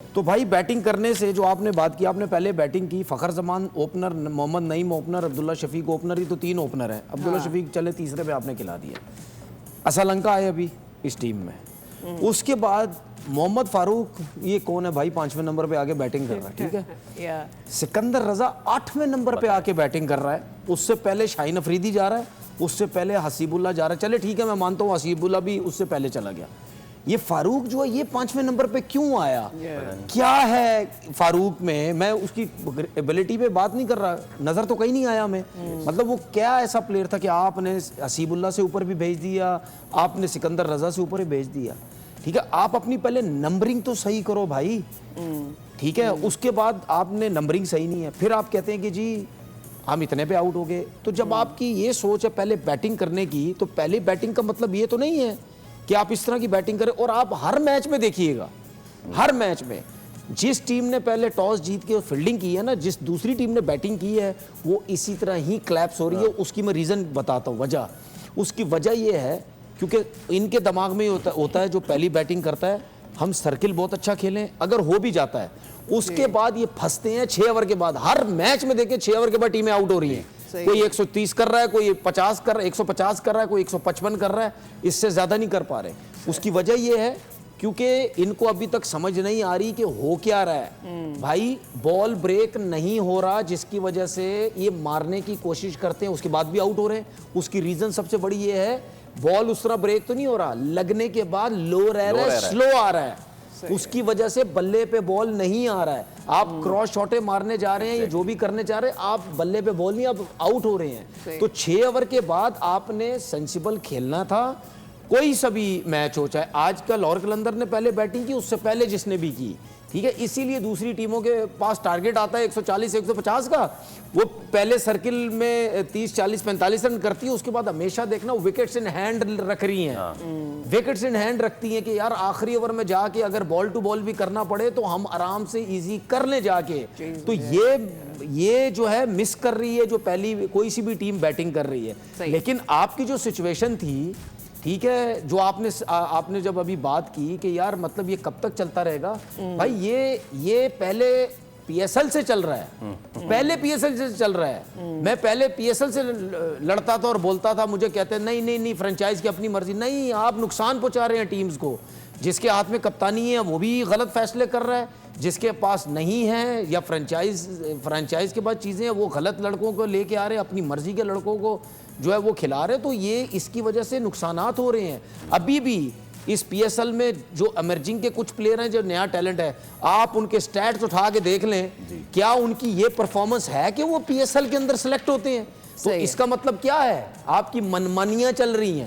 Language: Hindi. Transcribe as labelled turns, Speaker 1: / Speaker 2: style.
Speaker 1: तो भाई बैटिंग करने से जो आपने बात की, आपने पहले बैटिंग की, Fakhar Zaman opener, Mohammad Naeem opener, Abdullah Shafique opener, ही तो 3 ओपनर हैं। अब्दुल्ला शफीक चले तीसरे पे आपने खिला दिया। असलंका आए अभी इस टीम में। उसके बाद मोहम्मद फारूक, ये कौन है भाई, 5वें नंबर पे आके बैटिंग कर रहा है, ठीक है। सिकंदर रजा 8वें नंबर पे आके बैटिंग कर रहा है। उससे पहले शाहीन अफरीदी जा रहा है, उससे पहले हसीबुल्ला जा रहा है। चले ठीक है, मैं मानता हूँ हसीबुल्ला भी उससे पहले चला गया। ये फारूक जो है ये 5वें नंबर पे क्यों आया? क्या है फारूक में? मैं उसकी एबिलिटी पे बात नहीं कर रहा, नजर तो कहीं नहीं आया हमें। मतलब वो क्या ऐसा प्लेयर था कि आपने हसीबुल्ला से ऊपर भी भेज दिया, आपने सिकंदर रजा से ऊपर भी भेज दिया। ठीक है, आप अपनी पहले नंबरिंग तो सही करो भाई, ठीक है। उसके बाद आपने नंबरिंग सही नहीं है, फिर आप कहते हैं कि जी हम इतने पे आउट हो गए। तो जब आपकी ये सोच है पहले बैटिंग करने की, तो पहले बैटिंग का मतलब ये तो नहीं है कि आप इस तरह की बैटिंग करें। और आप हर मैच में देखिएगा, हर मैच में जिस टीम ने पहले टॉस जीत के फील्डिंग की है ना, जिस दूसरी टीम ने बैटिंग की है, वो इसी तरह ही क्लैप्स हो रही है। उसकी मैं रीज़न बताता हूँ, वजह। उसकी वजह ये है क्योंकि इनके दिमाग में ही होता है जो पहली बैटिंग करता है, हम सर्किल बहुत अच्छा खेलें, अगर हो भी जाता है उसके बाद ये फंसते हैं 6 ओवर के बाद। हर मैच में देखिए 6 ओवर के बाद टीमें आउट हो रही हैं। कोई 130 कर रहा है, कोई 50 कर रहा है, 150 कर रहा है, कोई 155 कर रहा है, इससे ज्यादा नहीं कर पा रहे। उसकी वजह यह है क्योंकि इनको अभी तक समझ नहीं आ रही कि हो क्या रहा है। भाई बॉल ब्रेक नहीं हो रहा, जिसकी वजह से ये मारने की कोशिश करते हैं, उसके बाद भी आउट हो रहे हैं। उसकी रीजन सबसे बड़ी ये है, बॉल उस तरह ब्रेक तो नहीं हो रहा, लगने के बाद लो रह रहा है, स्लो आ रहा है, उसकी वजह से बल्ले पे बॉल नहीं आ रहा है। आप क्रॉस शॉटे मारने जा रहे हैं, ये जो भी करने जा रहे हैं, आप बल्ले पे बॉल नहीं, आप आउट हो रहे हैं। तो 6 ओवर के बाद आपने सेंसिबल खेलना था, कोई सा भी मैच हो। चाहे आज का लाहौर कलंदर ने पहले बैटिंग की, उससे पहले जिसने भी की, ठीक है। इसीलिए दूसरी टीमों के पास टारगेट आता है 140 150 का, वो पहले सर्किल में 30 40 45 रन करती है। उसके बाद हमेशा देखना विकेट्स इन हैंड रख रही हैं, विकेट्स इन हैंड रखती हैं कि यार आखिरी ओवर में जाके अगर बॉल टू बॉल भी करना पड़े तो हम आराम से इजी कर ले जाके। तो ये जो है मिस कर रही है जो पहली कोई सी भी टीम बैटिंग कर रही है। लेकिन आपकी जो सिचुएशन थी, ठीक है, जो आपने जब अभी बात की कि यार मतलब ये कब तक चलता रहेगा, भाई ये पहले पीएसएल से चल रहा है, पहले पीएसएल से चल रहा है। मैं पहले पीएसएल से लड़ता था और बोलता था, मुझे कहते हैं नहीं नहीं नहीं फ्रेंचाइज की अपनी मर्जी। नहीं, आप नुकसान पहुंचा रहे हैं टीम्स को। जिसके हाथ में कप्तानी है वो भी गलत फैसले कर रहा है, जिसके पास नहीं है या फ्रेंचाइज के पास चीज़ें हैं, वो गलत लड़कों को लेके आ रहे हैं, अपनी मर्जी के लड़कों को जो है वो खिला रहे हैं। तो ये इसकी वजह से नुकसानात हो रहे हैं। अभी भी इस पीएसएल में जो इमर्जिंग के कुछ प्लेयर हैं, जो नया टैलेंट है, आप उनके स्टैट्स उठा के देख लें, क्या उनकी ये परफॉर्मेंस है कि वो पीएसएल के अंदर सेलेक्ट होते हैं? तो इसका मतलब क्या है? आपकी मनमानियां चल रही हैं।